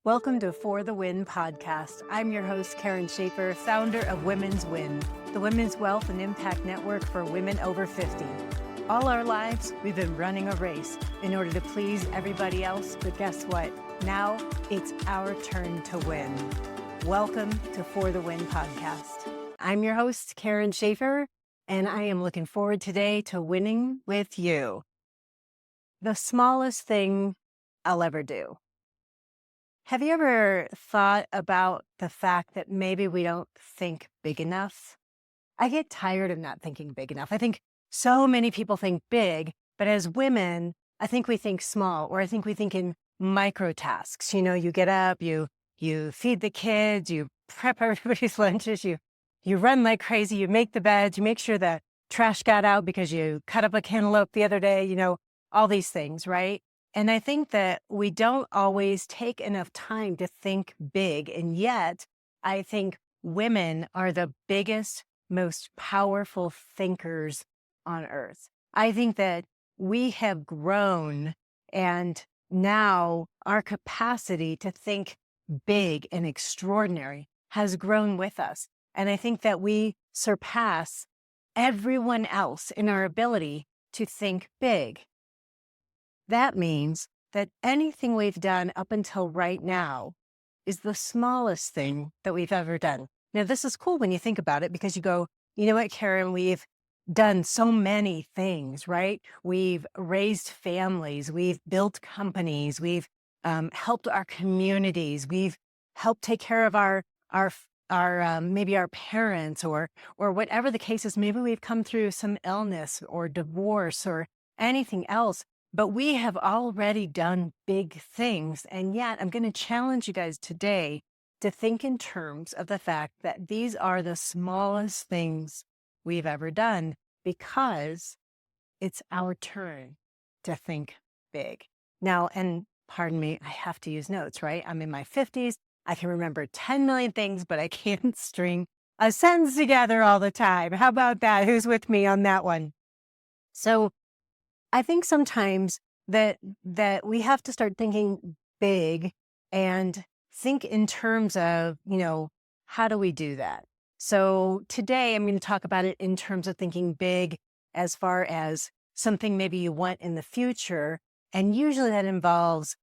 Welcome to For the Win podcast. I'm your host, Karen Schaefer, founder of Women's Win, the Women's Wealth and Impact Network for women over 50. All our lives, we've been running a race in order to please everybody else, but guess what? Now it's our turn to win. Welcome to For the Win podcast. I'm your host, Karen Schaefer, and I am looking forward today to winning with you. The smallest thing I'll ever do. Have you ever thought about the fact that maybe we don't think big enough? I get tired of not thinking big enough. I think so many people think big, but as women, I think we think small, or I think we think in micro tasks. You know, you get up, you feed the kids, you prep everybody's lunches, you run like crazy, you make the beds, you make sure the trash got out because you cut up a cantaloupe the other day, all these things, right? And I think that we don't always take enough time to think big. And yet, I think women are the biggest, most powerful thinkers on earth. I think that we have grown, and now our capacity to think big and extraordinary has grown with us. And I think that we surpass everyone else in our ability to think big. That means that anything we've done up until right now is the smallest thing that we've ever done. Now, this is cool when you think about it, because you go, you know what, Karen, we've done so many things, right? We've raised families, we've built companies, we've helped our communities, we've helped take care of our maybe our parents, or whatever the case is. Maybe we've come through some illness or divorce or anything else. But we have already done big things. And yet I'm going to challenge you guys today to think in terms of the fact that these are the smallest things we've ever done, because it's our turn to think big. Now, and pardon me, I have to use notes, right? I'm in my 50s. I can remember 10 million things, but I can't string a sentence together all the time. How about that? Who's with me on that one? So I think sometimes that we have to start thinking big and think in terms of, how do we do that? So today I'm going to talk about it in terms of thinking big as far as something maybe you want in the future. And usually that involves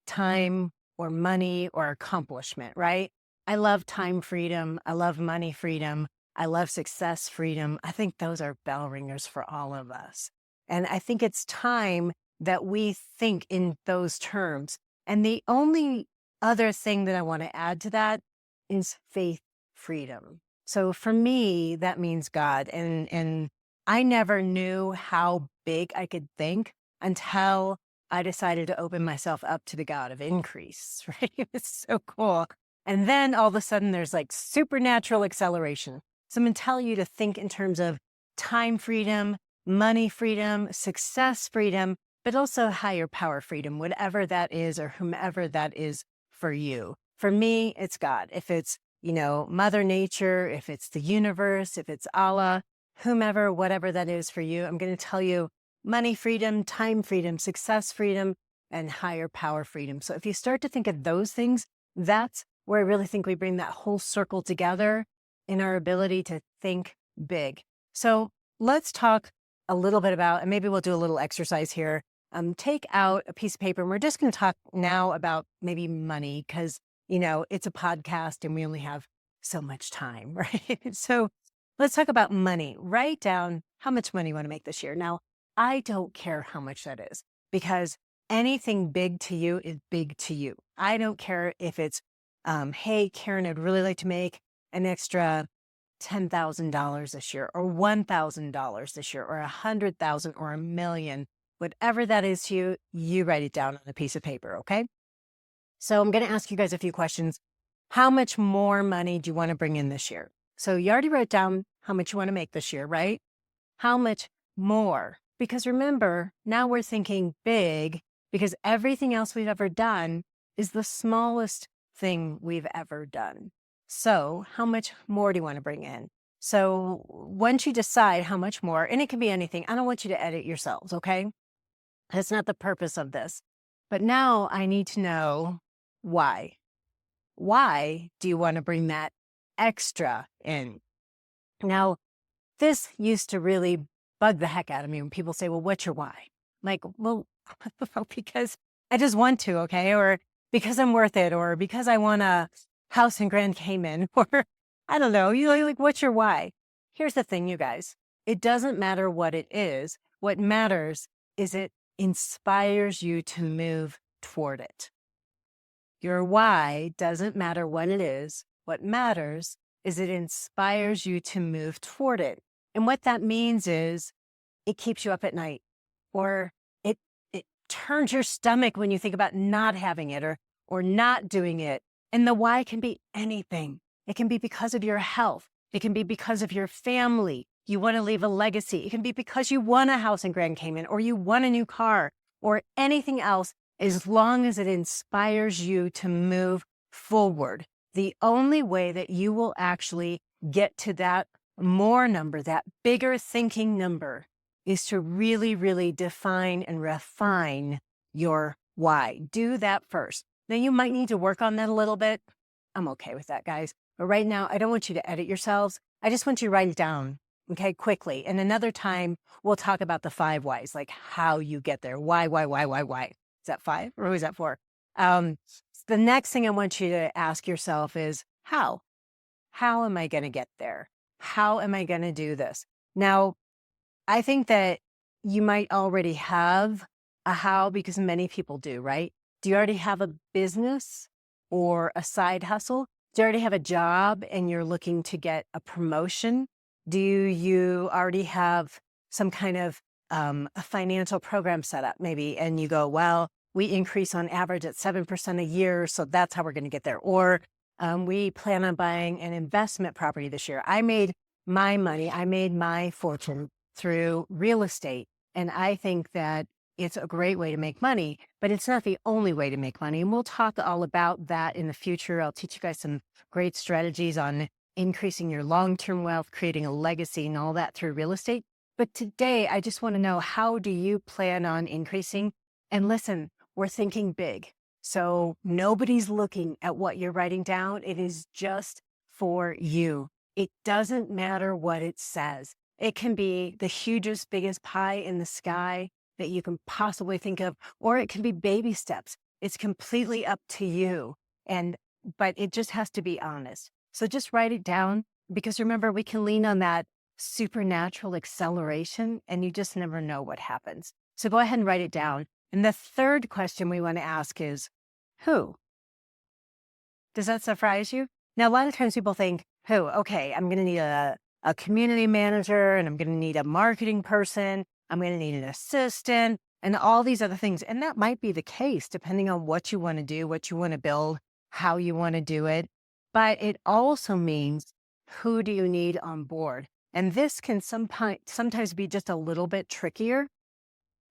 time or money or accomplishment, right? I love time freedom. I love money freedom. I love success freedom. I think those are bell ringers for all of us. And I think it's time that we think in those terms. And the only other thing that I want to add to that is faith freedom. So for me, that means God. And I never knew how big I could think until I decided to open myself up to the God of increase, right? It was so cool. And then all of a sudden there's like supernatural acceleration. So I'm going to tell you to think in terms of time freedom, money freedom, success freedom, but also higher power freedom, whatever that is or whomever that is for you. For me, it's God. If it's, Mother Nature, if it's the universe, if it's Allah, whomever, whatever that is for you, I'm going to tell you money freedom, time freedom, success freedom, and higher power freedom. So if you start to think of those things, that's where I really think we bring that whole circle together in our ability to think big. So let's talk a little bit about, and maybe we'll do a little exercise here. Take out a piece of paper, and we're just going to talk now about maybe money, because, it's a podcast and we only have so much time, right? So let's talk about money. Write down how much money you want to make this year. Now, I don't care how much that is, because anything big to you is big to you. I don't care if it's, hey, Karen, I'd really like to make an extra $10,000 this year, or $1,000 this year, or $100,000 or $1 million, whatever that is to you, you write it down on a piece of paper. Okay. So I'm going to ask you guys a few questions. How much more money do you want to bring in this year? So you already wrote down how much you want to make this year, right? How much more? Because remember, now we're thinking big, because everything else we've ever done is the smallest thing we've ever done. So how much more do you want to bring in? So once you decide how much more, and it can be anything, I don't want you to edit yourselves, okay? That's not the purpose of this. But now I need to know why. why do you want to bring that extra in? Now, this used to really bug the heck out of me when people say, well, what's your why? Like, well, because I just want to, okay? Or because I'm worth it, or because I want a house in Grand Cayman, or I don't know, like, what's your why? Here's the thing, you guys. It doesn't matter what it is. What matters is it inspires you to move toward it. Your why doesn't matter what it is. What matters is it inspires you to move toward it. And what that means is it keeps you up at night, or it turns your stomach when you think about not having it or not doing it. And the why can be anything. It can be because of your health. It can be because of your family. You want to leave a legacy. It can be because you want a house in Grand Cayman, or you want a new car, or anything else, as long as it inspires you to move forward. The only way that you will actually get to that more number, that bigger thinking number, is to really, really define and refine your why. Do that first. Now, you might need to work on that a little bit. I'm okay with that, guys. But right now, I don't want you to edit yourselves. I just want you to write it down, okay, quickly. And another time, we'll talk about the 5 whys, like how you get there. Why? Is that 5 or is that 4? The next thing I want you to ask yourself is how? How am I going to get there? How am I going to do this? Now, I think that you might already have a how, because many people do, right? Do you already have a business or a side hustle? Do you already have a job and you're looking to get a promotion? Do you already have some kind of a financial program set up maybe, and you go, well, we increase on average at 7% a year, so that's how we're going to get there. Or we plan on buying an investment property this year. I made my money, I made my fortune through real estate. And I think that it's a great way to make money, but it's not the only way to make money. And we'll talk all about that in the future. I'll teach you guys some great strategies on increasing your long-term wealth, creating a legacy, and all that through real estate. But today, I just want to know, how do you plan on increasing? And listen, we're thinking big. So nobody's looking at what you're writing down. It is just for you. It doesn't matter what it says. It can be the hugest, biggest pie in the sky that you can possibly think of, or it can be baby steps. It's completely up to you. But it just has to be honest. So just write it down, because remember, we can lean on that supernatural acceleration, and you just never know what happens. So go ahead and write it down. And the third question we want to ask is, who? Does that surprise you? Now, a lot of times people think, who? Okay, I'm going to need a community manager, and I'm going to need a marketing person. I'm going to need an assistant, and all these other things. And that might be the case, depending on what you want to do, what you want to build, how you want to do it. But it also means, who do you need on board? And this can sometimes be just a little bit trickier.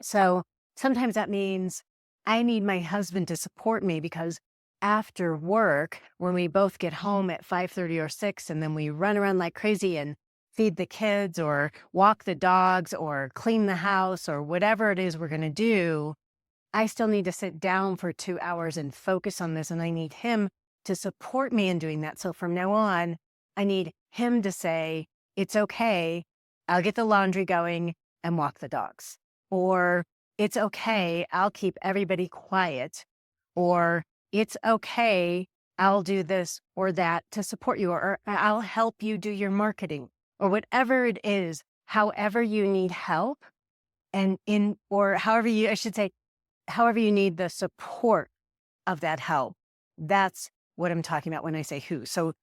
So sometimes that means I need my husband to support me, because after work, when we both get home at 5:30 or 6, and then we run around like crazy and feed the kids or walk the dogs or clean the house or whatever it is we're going to do, I still need to sit down for 2 hours and focus on this. And I need him to support me in doing that. So from now on, I need him to say, it's okay, I'll get the laundry going and walk the dogs. Or it's okay, I'll keep everybody quiet. Or it's okay, I'll do this or that to support you. Or I'll help you do your marketing. Or whatever it is, however you need help, however you need the support of that help. That's what I'm talking about when I say who. So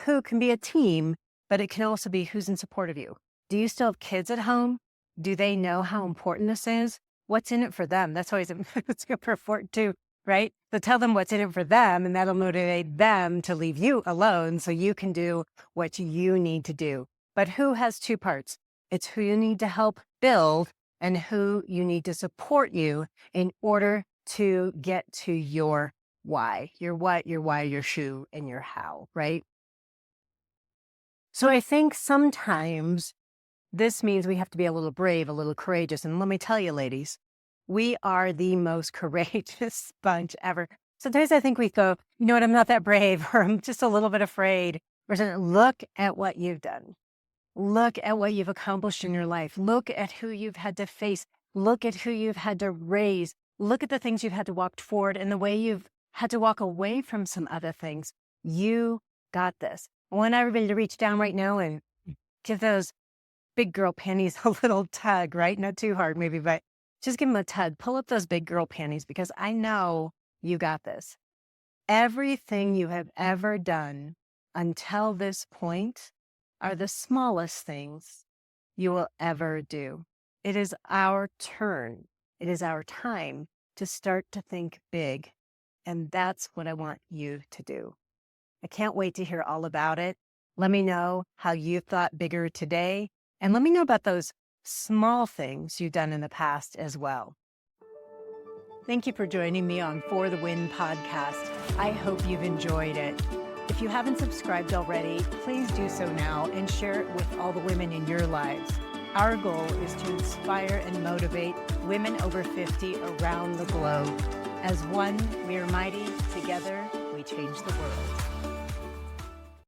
who can be a team, but it can also be who's in support of you. Do you still have kids at home? Do they know how important this is? What's in it for them? That's always it's good for important too, right? So tell them what's in it for them, and that'll motivate them to leave you alone so you can do what you need to do. But who has 2 parts? It's who you need to help build and who you need to support you in order to get to your why, your what, your why, your who, and your how, right? So I think sometimes this means we have to be a little brave, a little courageous. And let me tell you, ladies, we are the most courageous bunch ever. Sometimes I think we go, you know what, I'm not that brave, or I'm just a little bit afraid. Or something. Look at what you've done. Look at what you've accomplished in your life. Look at who you've had to face. Look at who you've had to raise. Look at the things you've had to walk toward and the way you've had to walk away from some other things. You got this. I want everybody to reach down right now and give those big girl panties a little tug, right? Not too hard maybe, but just give them a tug. Pull up those big girl panties because I know you got this. Everything you have ever done until this point are the smallest things you will ever do. It is our turn. It is our time to start to think big. And that's what I want you to do. I can't wait to hear all about it. Let me know how you thought bigger today. And let me know about those small things you've done in the past as well. Thank you for joining me on For the Win podcast. I hope you've enjoyed it. If you haven't subscribed already, please do so now and share it with all the women in your lives. Our goal is to inspire and motivate women over 50 around the globe. As one, we are mighty. Together, we change the world.